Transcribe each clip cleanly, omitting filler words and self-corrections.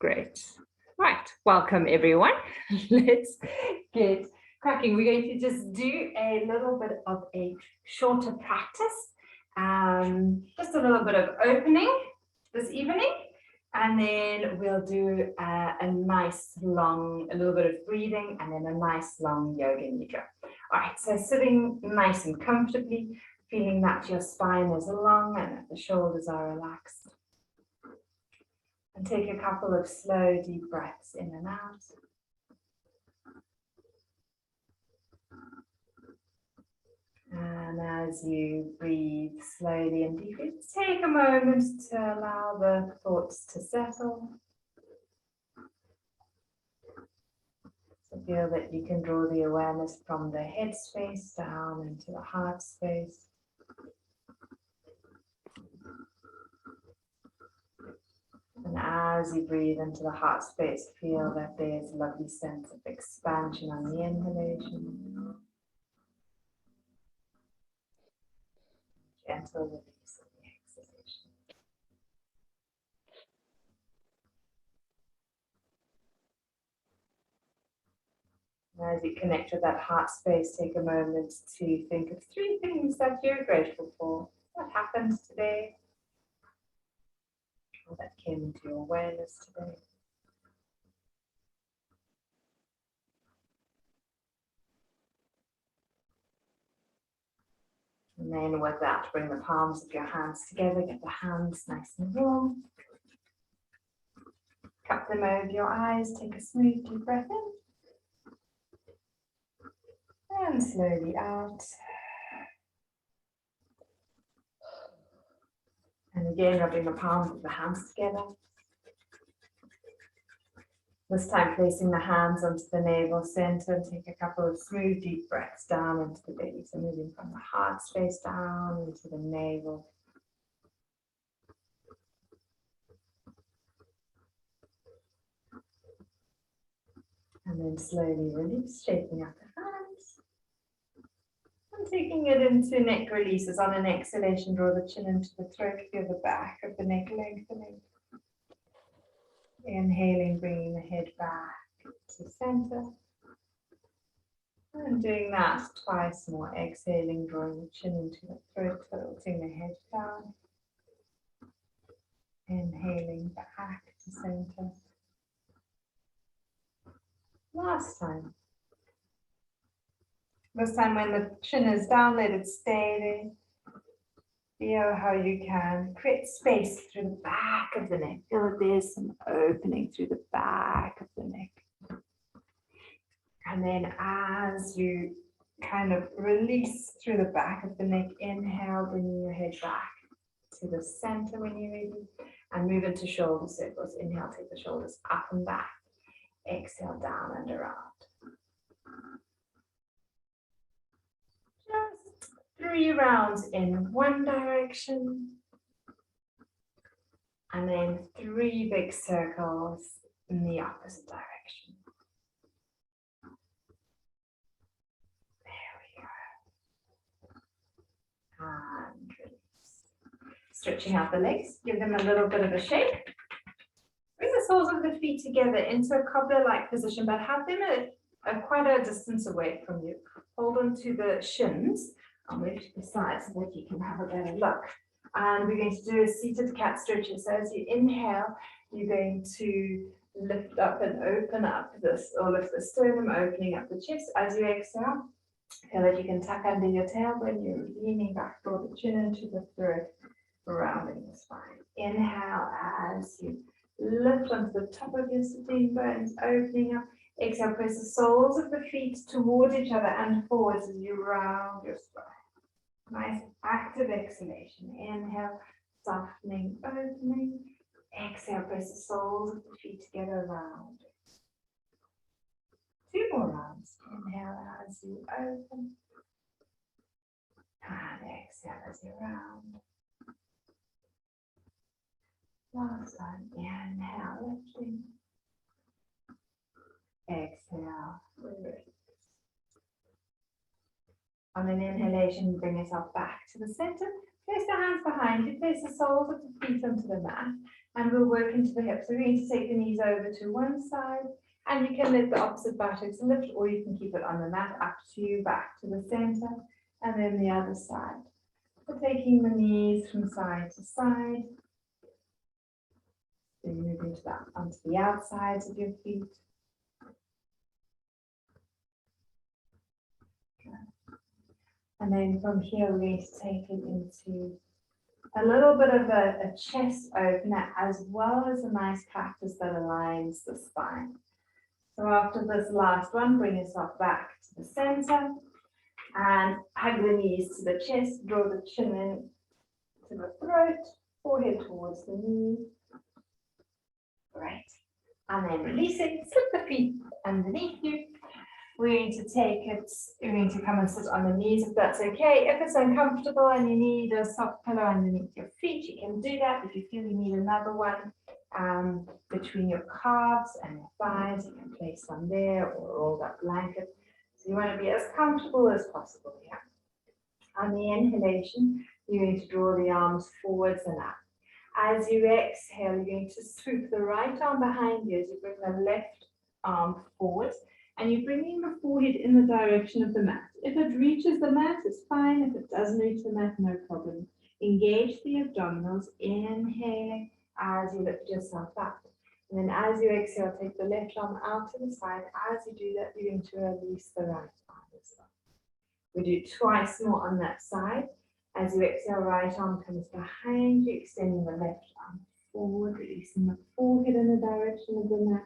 Great. Right, welcome everyone. Let's get cracking. We're going to just do a little bit of a shorter practice. Just a little bit of opening this evening, and then we'll do a little bit of breathing, and then a nice long Yoga Nicra. All right, so sitting nice and comfortably, feeling that your spine is long and that the shoulders are relaxed. And take a couple of slow, deep breaths in and out. And as you breathe slowly and deeply, take a moment to allow the thoughts to settle. So feel that you can draw the awareness from the head space down into the heart space. And as you breathe into the heart space, feel that there's a lovely sense of expansion on the inhalation. Gentle release on the exhalation. And as you connect with that heart space, take a moment to think of 3 things that you're grateful for. What happened today? That came into your awareness today. And then with that, bring the palms of your hands together, get the hands nice and warm. Cup them over your eyes, take a smooth deep breath in. And slowly out. And again, rubbing the palms of the hands together. This time placing the hands onto the navel center and take a couple of smooth deep breaths down into the belly. So moving from the heart space down into the navel. And then slowly release, shaking out the hands. And taking it into neck releases. On an exhalation, draw the chin into the throat, feel the back of the neck lengthening. Inhaling, bringing the head back to center. And doing that twice more. Exhaling, drawing the chin into the throat, tilting the head down. Inhaling back to center. Last time. This time when the chin is down, let it stay there. Feel how you can create space through the back of the neck. Feel that there's some opening through the back of the neck. And then as you kind of release through the back of the neck, inhale, bringing your head back to the center when you're ready. And move into shoulder circles. Inhale, take the shoulders up and back. Exhale, down and around. Just 3 rounds in one direction. And then 3 big circles in the opposite direction. There we go. And release. Stretching out the legs, give them a little bit of a shake. Bring the soles of the feet together into a cobbler-like position, but have them at quite a distance away from you. Hold on to the shins. I'll move to the side so that you can have a better look. And we're going to do a seated cat stretches. So as you inhale, you're going to lift up and open up this, or lift the sternum, opening up the chest. As you exhale, feel that you can tuck under your tailbone. You're leaning back, draw the chin into the throat, rounding the spine. Inhale as you lift onto the top of your sitting bones, opening up. Exhale, press the soles of the feet towards each other and forwards as you round your spine. Nice active exhalation. Inhale, softening, opening. Exhale, press the soles of the feet together, round. 2 more rounds. Inhale as you open. And exhale as you round. Last time. Inhale, lifting. Exhale, release. On an inhalation, bring yourself back to the center. Place the hands behind you, place the soles of the feet onto the mat, and we'll work into the hips. We're going to take the knees over to one side, and you can let the opposite buttocks lift, or you can keep it on the mat, up to you, back to the center, and then the other side. We're taking the knees from side to side. So you move into that onto the outsides of your feet. And then from here, we're going to take it into a little bit of a chest opener, as well as a nice practice that aligns the spine. So after this last one, bring yourself back to the center and hug the knees to the chest, draw the chin in to the throat, forehead towards the knee. Great. And then release it, slip the feet underneath you. We're going to take it, we're going to come and sit on the knees if that's okay. If it's uncomfortable and you need a soft pillow underneath your feet, you can do that. If you feel you need another one between your calves and your thighs, you can place one there or roll that blanket. So you want to be as comfortable as possible here. On the inhalation, you're going to draw the arms forwards and up. As you exhale, you're going to swoop the right arm behind you as you bring the left arm forward. And you're bringing the forehead in the direction of the mat. If it reaches the mat, it's fine. If it doesn't reach the mat, no problem. Engage the abdominals, inhaling as you lift yourself up. And then as you exhale, take the left arm out to the side. As you do that, you're going to release the right arm as well. We do twice more on that side. As you exhale, right arm comes behind you, extending the left arm forward, releasing the forehead in the direction of the mat.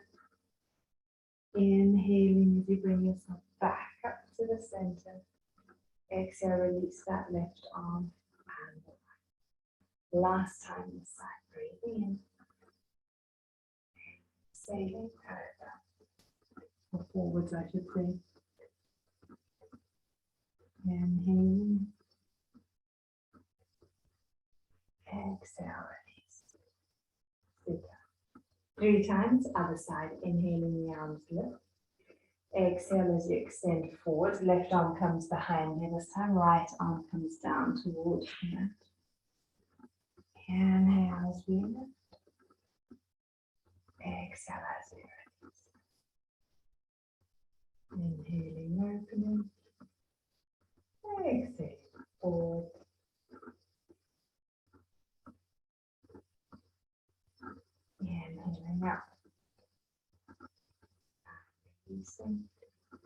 Inhaling as you bring yourself back up to the center. Exhale, release that left arm and the right. Last time this side, breathing in. Exhaling over. Or forwards, I should say. Inhaling. Exhale, release. Sit down. 3 times, other side, inhaling the arms lift. Exhale as you extend forward, left arm comes behind you this time, right arm comes down towards the mat. Inhale as we lift. Exhale as we release. Inhaling, opening. Exhale, forward. Inhaling out. Releasing.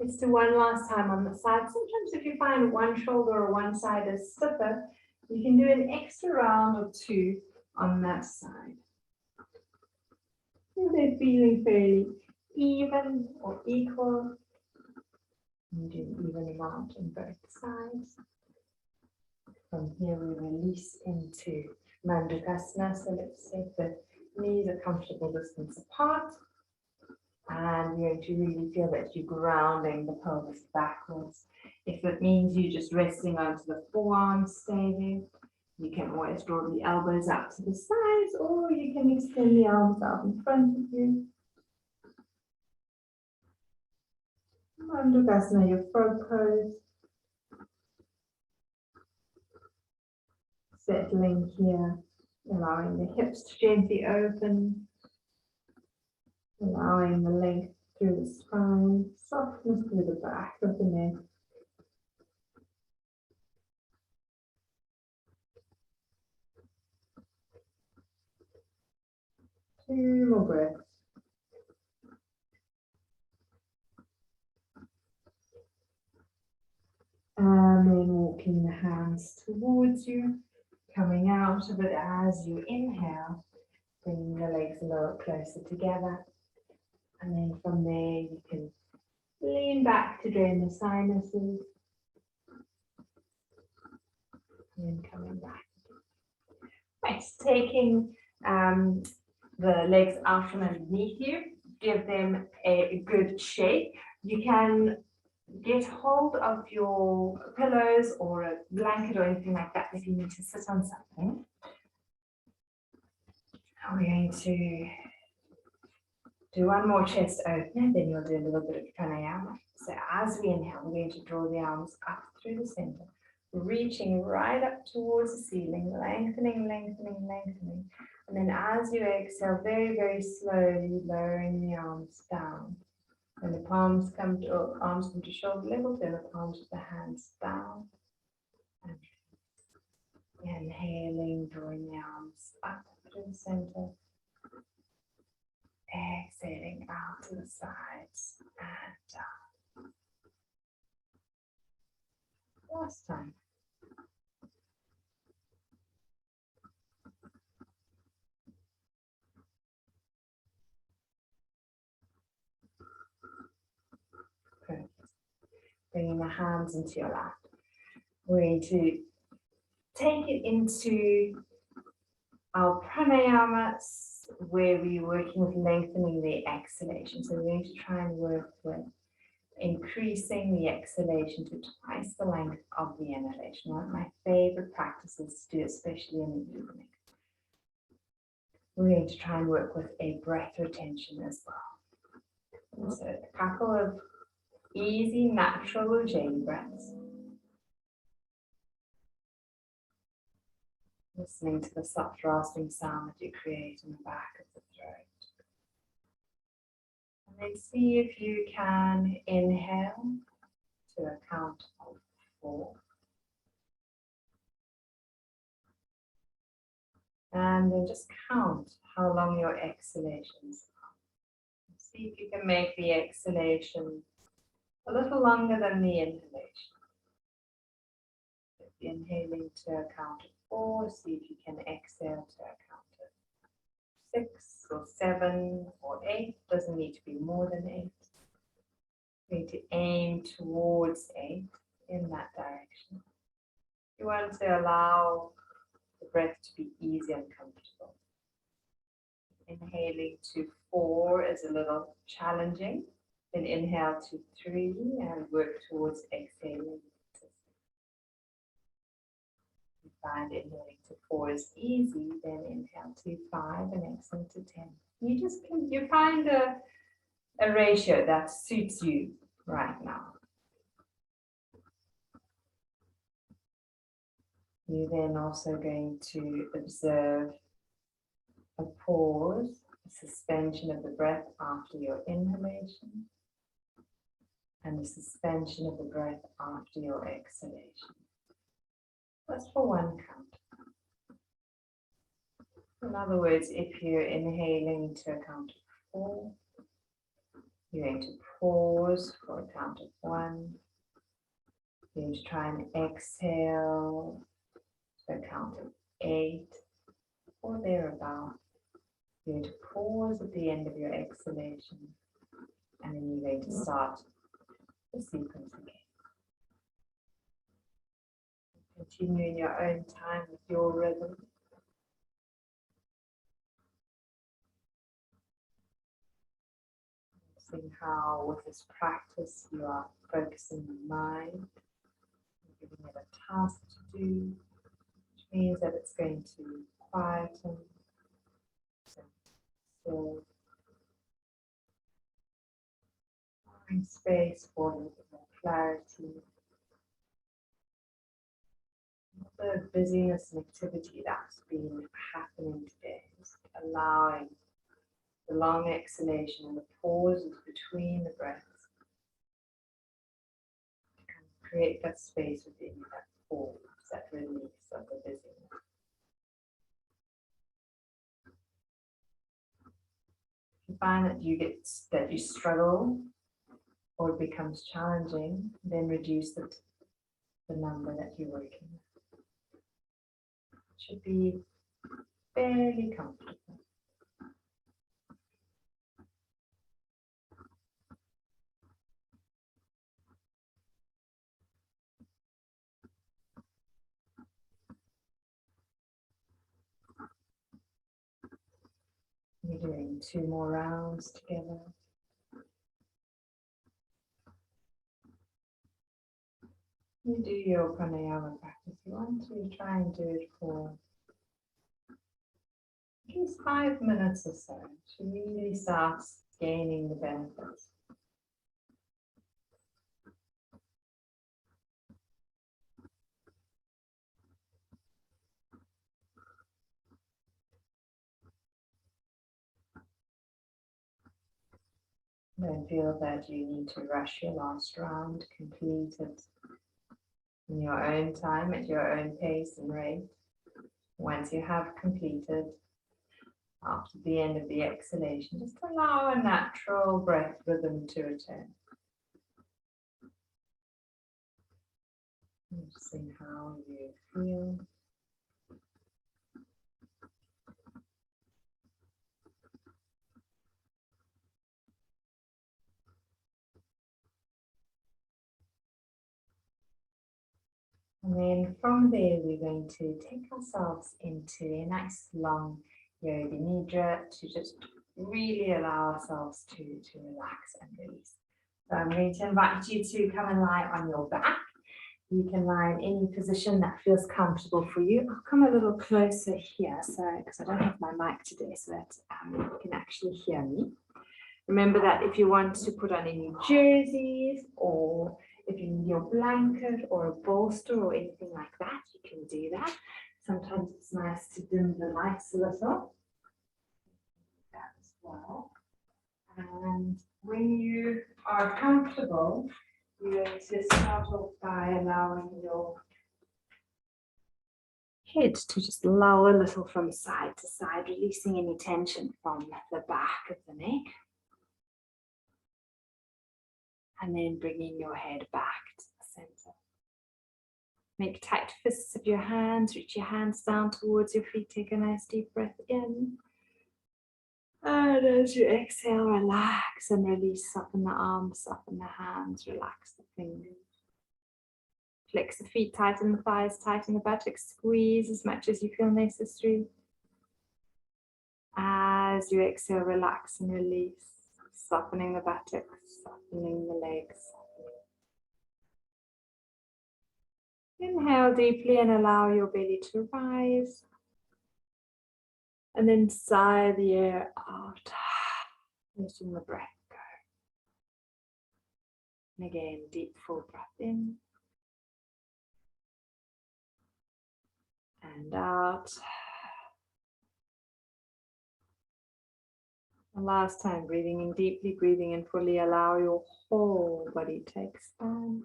Let's do one last time on the side. Sometimes if you find one shoulder or one side is stiffer, you can do an extra round or 2 on that side. If they're feeling fairly even or equal, you do an even amount on both sides. From here we release into Mandukasana. So let's take the knees a comfortable distance apart. And you're going to really feel that you're grounding the pelvis backwards. If it means you're just resting onto the forearms, stay there. You can always draw the elbows out to the sides, or you can extend the arms out in front of you. Mandukasana, your frog pose. Settling here, allowing the hips to gently open. Allowing the length through the spine, softness through the back of the neck. Two more breaths. And then walking the hands towards you, coming out of it as you inhale, bringing the legs a little closer together. And then from there, you can lean back to drain the sinuses. And then coming back. Right, taking the legs out from underneath you, give them a good shake. You can get hold of your pillows or a blanket or anything like that if you need to sit on something. We're going to do one more chest opener, then you'll do a little bit of pranayama. So as we inhale, we're going to draw the arms up through the center, reaching right up towards the ceiling, lengthening, lengthening, lengthening. And then as you exhale, very, very slowly lowering the arms down. When the palms come to shoulder level, then the palms of the hands down. And inhaling, drawing the arms up to the center. Exhaling out to the sides and down. Last time. Perfect. Bringing the hands into your lap. We're going to take it into our pranayamas where we're working with lengthening the exhalation. So we're going to try and work with increasing the exhalation to twice the length of the inhalation. One of my favorite practices to do, especially in the evening. We're going to try and work with a breath retention as well. So a couple of easy, natural Ujjayi breaths. Listening to the soft rasping sound that you create in the back of the throat. And then see if you can inhale to a count of 4. And then just count how long your exhalations are. See if you can make the exhalation a little longer than the inhalation. If you're inhaling to a count of 4, see if you can exhale to a count of 6 or 7 or 8. Doesn't need to be more than 8. You need to aim towards 8 in that direction. You want to allow the breath to be easy and comfortable. Inhaling to 4 is a little challenging. Then inhale to 3 and work towards exhaling to 6. If you find inhaling to 4 is easy, then inhale to 5 and exhale to 10. You find a ratio that suits you right now. You're then also going to observe a pause, a suspension of the breath after your inhalation, and the suspension of the breath after your exhalation. That's for one count. In other words, if you're inhaling to a count of 4, you're going to pause for a count of 1. You're going to try and exhale to a count of 8 or thereabout. You're going to pause at the end of your exhalation, and then you're going to start the sequence again. Continue in your own time with your rhythm. Seeing how with this practice you are focusing the mind, giving it a task to do, which means that it's going to quieten, so allowing space for a little bit more clarity. The busyness and activity that's been happening today is allowing the long exhalation and the pauses between the breaths to kind of create that space within you, that pause, that release of the busyness. If you find that you struggle or it becomes challenging, then reduce the number that you're working with. It should be fairly comfortable. You're doing 2 more rounds together. You do your pranayama practice. You want to try and do it for at least 5 minutes or so to really start gaining the benefits. Don't feel that you need to rush your last round. Complete it in your own time, at your own pace and rate. Once you have completed, after the end of the exhalation, just allow a natural breath rhythm to return. Noticing how you feel. And then from there, we're going to take ourselves into a nice long Yoga Nidra to just really allow ourselves to relax and release. So I'm going to invite you to come and lie on your back. You can lie in any position that feels comfortable for you. I'll come a little closer here, because I don't have my mic today, so that you can actually hear me. Remember that if you want to put on any jerseys, or if you need your blanket or a bolster or anything like that, you can do that. Sometimes it's nice to dim the lights a little. That as well. And when you are comfortable, you're going to start off by allowing your head to just lower a little from side to side, releasing any tension from the back of the neck. And then bringing your head back to the center. Make tight fists of your hands, reach your hands down towards your feet, take a nice deep breath in. And as you exhale, relax and release, soften the arms, soften the hands, relax the fingers. Flex the feet, tighten the thighs, tighten the buttocks, squeeze as much as you feel necessary. As you exhale, relax and release, softening the buttocks, softening the legs. Inhale deeply and allow your belly to rise. And then sigh the air out, letting the breath go. And again, deep full breath in. And out. And last time, breathing in deeply, breathing in fully, allow your whole body to expand.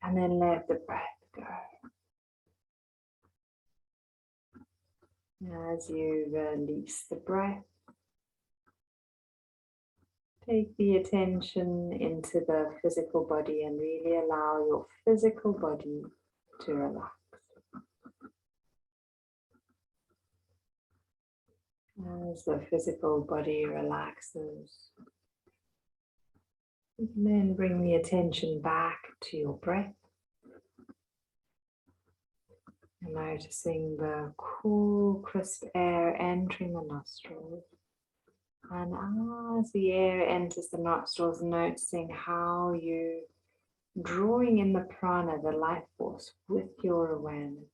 And then let the breath go. As you release the breath, take the attention into the physical body and really allow your physical body to relax. As the physical body relaxes, you can then bring the attention back to your breath. And noticing the cool, crisp air entering the nostrils. And as the air enters the nostrils, noticing how you drawing in the prana, the life force, with your awareness.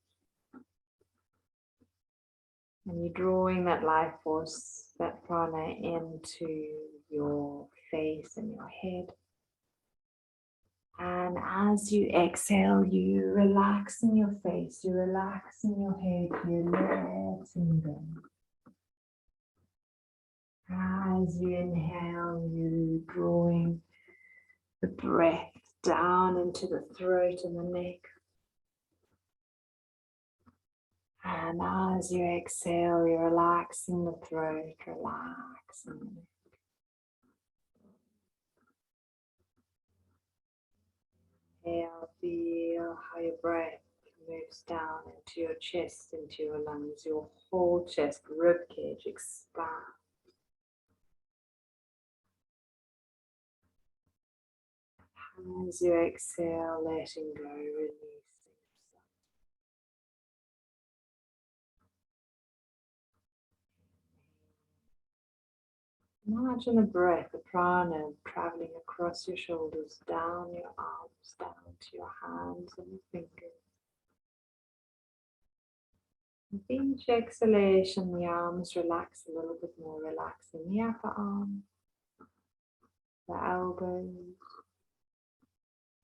And you're drawing that life force, that prana, into your face and your head. And as you exhale, you relax in your face, you relax in your head, you letting go. As you inhale, you drawing the breath down into the throat and the neck. And as you exhale, you're relaxing the throat, relaxing the neck. Inhale, feel how your breath moves down into your chest, into your lungs, your whole chest, rib cage expands. As you exhale, letting go, releasing. Imagine the breath, the prana, traveling across your shoulders, down your arms, down to your hands and your fingers. With each exhalation, the arms relax a little bit more, relaxing the upper arm, the elbows,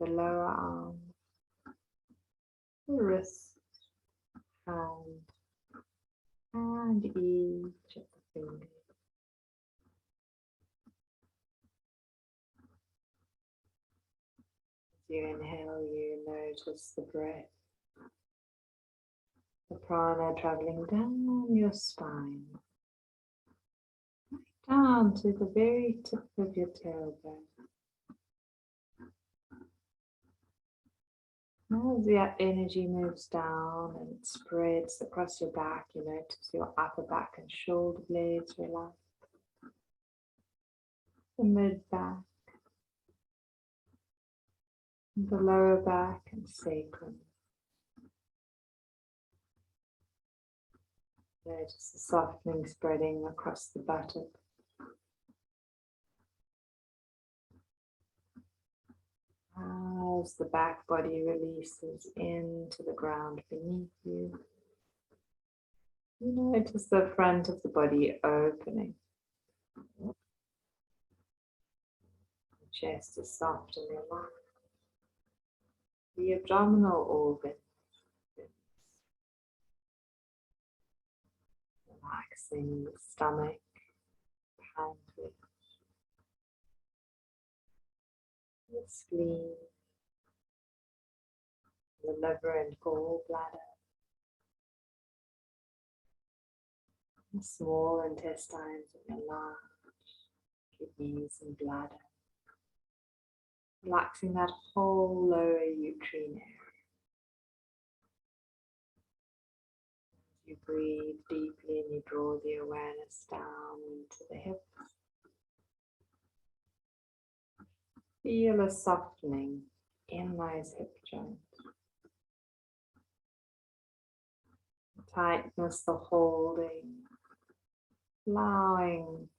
the lower arm, the wrists, hand, and each of the fingers. you inhale, you notice the breath, the prana traveling down your spine, down to the very tip of your tailbone. As the energy moves down and it spreads across your back, you notice your upper back and shoulder blades relax. The mid-back, the lower back and sacrum. Notice the softening spreading across the buttock. As the back body releases into the ground beneath you, you notice the front of the body opening. The chest is soft and relaxed. The abdominal organ relaxing the stomach, pancreas, the spleen, the liver and gallbladder, the small intestines and the large kidneys and bladder. Relaxing that whole lower uterine area. You breathe deeply and you draw the awareness down into the hips. Feel a softening in those hip joints. The tightness, the holding, allowing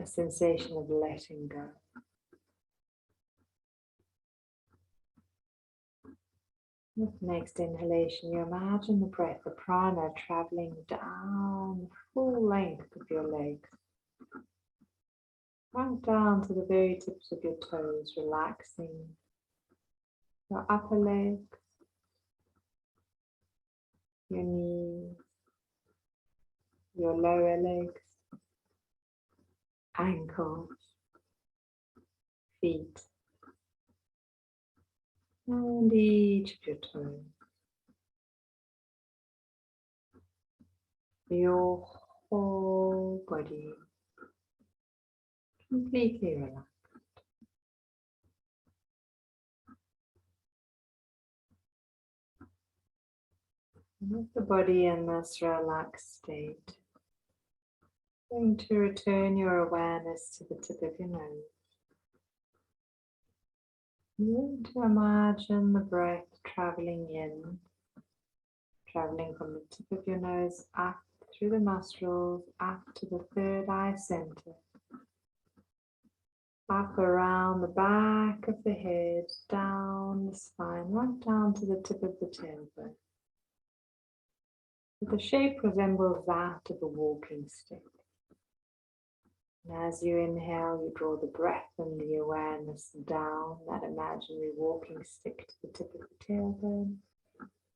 a sensation of letting go. With the next inhalation, you imagine the breath, the prana, traveling down the full length of your legs. Right down to the very tips of your toes, relaxing your upper legs, your knees, your lower legs, ankles, feet, and each of your toes. Your whole body completely relaxed. With the body in this relaxed state, going to return your awareness to the tip of your nose. You want to imagine the breath traveling in, traveling from the tip of your nose up through the nostrils, up to the third eye center, up around the back of the head, down the spine, right down to the tip of the tailbone. The shape resembles that of a walking stick. And as you inhale, you draw the breath and the awareness down that imaginary walking stick to the tip of the tailbone.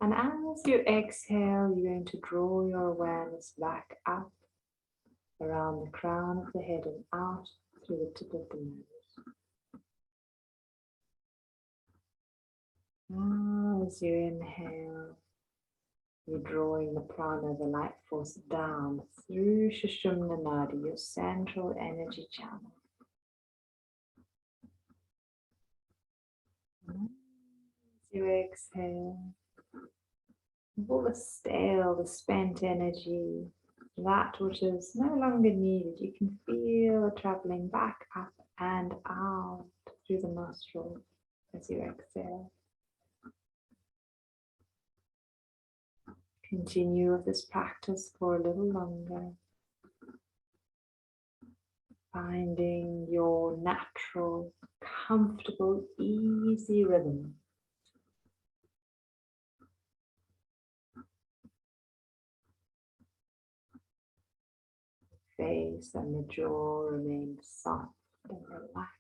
And as you exhale, you're going to draw your awareness back up around the crown of the head and out through the tip of the nose. As you inhale, you're drawing the prana, the life force, down through Sushumna Nadi, your central energy channel. As you exhale, all the stale, the spent energy, that which is no longer needed, you can feel it traveling back up and out through the nostrils as you exhale. Continue with this practice for a little longer, finding your natural, comfortable, easy rhythm. The face and the jaw remain soft and relaxed.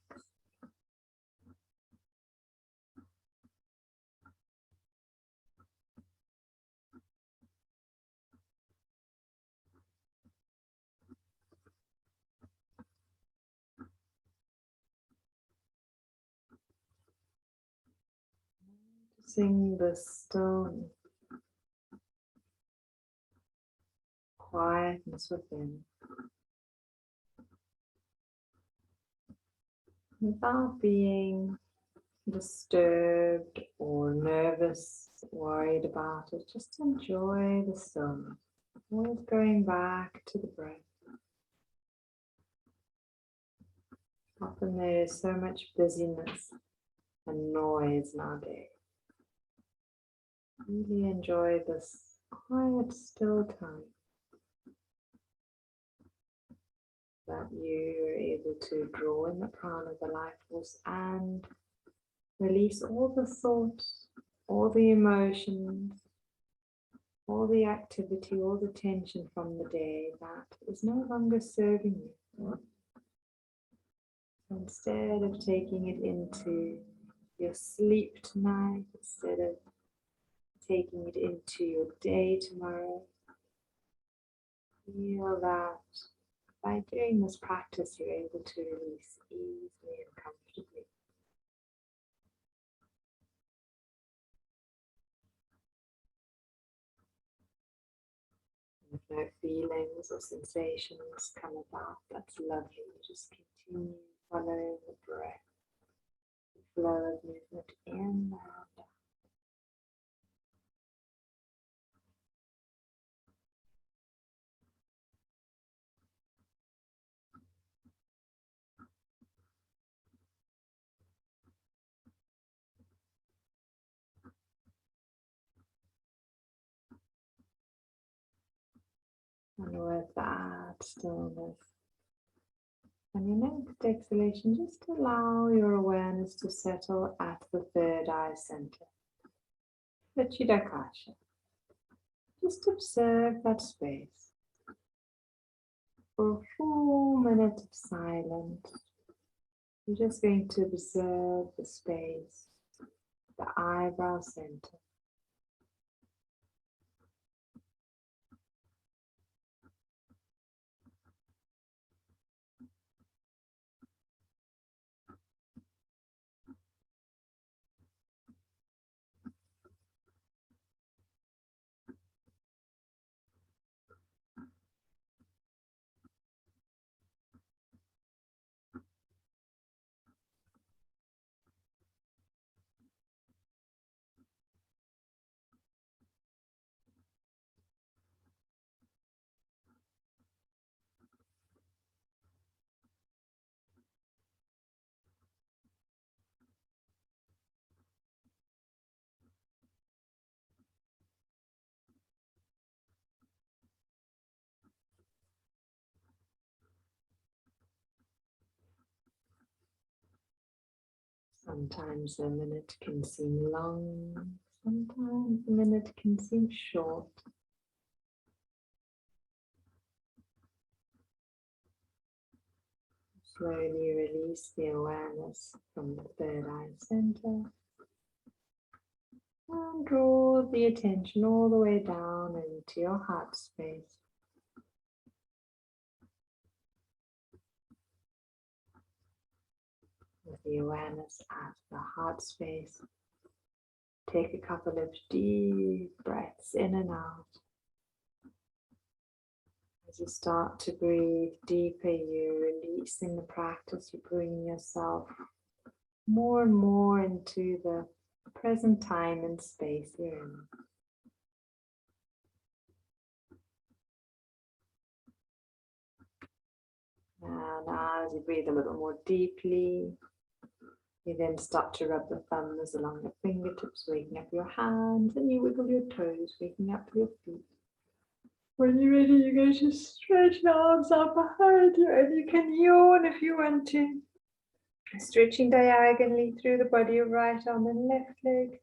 Sing the stillness, quietness within, without being disturbed or nervous, worried about it. Just enjoy the stillness. Always going back to the breath. Often there is so much busyness and noise in our day. Really enjoy this quiet, still time that you are able to draw in the crown of the life force and release all the thoughts, all the emotions, all the activity, all the tension from the day that is no longer serving you. Instead of taking it into your sleep tonight, instead of taking it into your day tomorrow, feel that by doing this practice, you're able to release easily and comfortably. If no feelings or sensations come about, that's lovely. Just continue following the breath, the flow of movement in and out. And with that stillness, and your next exhalation, just allow your awareness to settle at the third eye center, the Chitakasha. Just observe that space for a full minute of silence. You're just going to observe the space, the eyebrow center. Sometimes a minute can seem long, sometimes a minute can seem short. Slowly release the awareness from the third eye center and draw the attention all the way down into your heart space. With the awareness at the heart space, take a couple of deep breaths in and out. As you start to breathe deeper, you're releasing the practice, you bring yourself more and more into the present time and space you're in. And as you breathe a little more deeply, you then start to rub the thumbs along the fingertips, waking up your hands, and you wiggle your toes, waking up your feet. When you're ready, you're going to stretch your arms out behind you, and you can yawn if you want to. Stretching diagonally through the body, your right arm and left leg,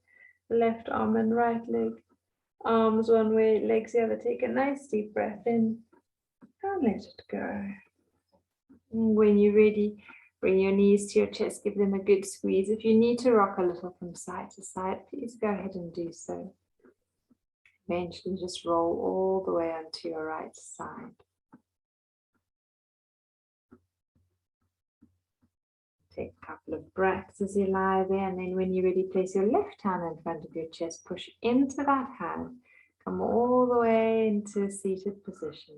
left arm and right leg. Arms one way, legs the other. Take a nice deep breath in and let it go. And when you're ready, bring your knees to your chest, give them a good squeeze. If you need to rock a little from side to side, please go ahead and do so. Eventually just roll all the way onto your right side. Take a couple couple of breaths as you lie there, and then when you're ready, place your left hand in front of your chest, push into that hand, come all the way into a seated position.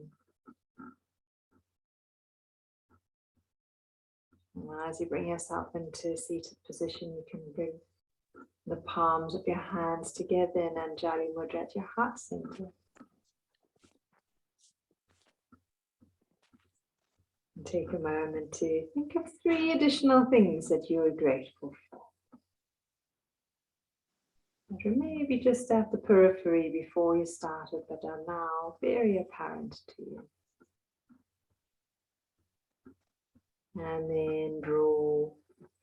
And as you bring yourself into a seated position, you can bring the palms of your hands together in Anjali Mudra at your heart center. And take a moment to think of 3 additional things that you are grateful for. That were maybe just at the periphery before you started, but are now very apparent to you. And then draw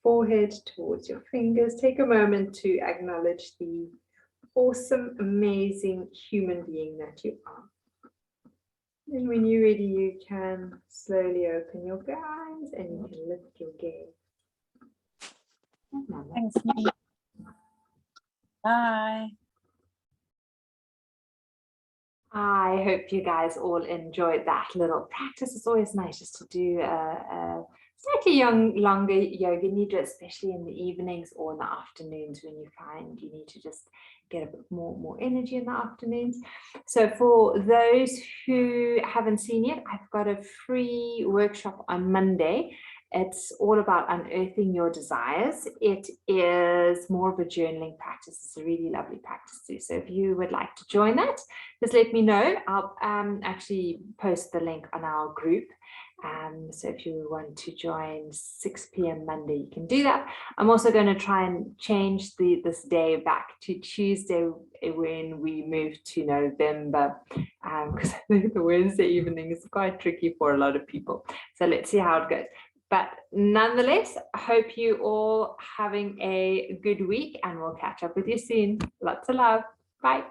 forehead towards your fingers. Take a moment to acknowledge the awesome, amazing human being that you are. And when you're ready, you can slowly open your eyes and you can lift your gaze. Thanks, Nikki. Bye. I hope you guys all enjoyed that little practice. It's always nice just to do a slightly longer yoga nidra, especially in the evenings or in the afternoons when you find you need to just get a bit more energy in the afternoons. So for those who haven't seen yet, I've got a free workshop on Monday. It's all about unearthing your desires. It is more of a journaling practice. It's a really lovely practice too. So if you would like to join that, just let me know. I'll actually post the link on our group. So if you want to join 6 p.m. Monday, you can do that. I'm also going to try and change this day back to Tuesday when we move to November, because I think the Wednesday evening is quite tricky for a lot of people. So let's see how it goes. But nonetheless, I hope you all having a good week, and we'll catch up with you soon. Lots of love. Bye.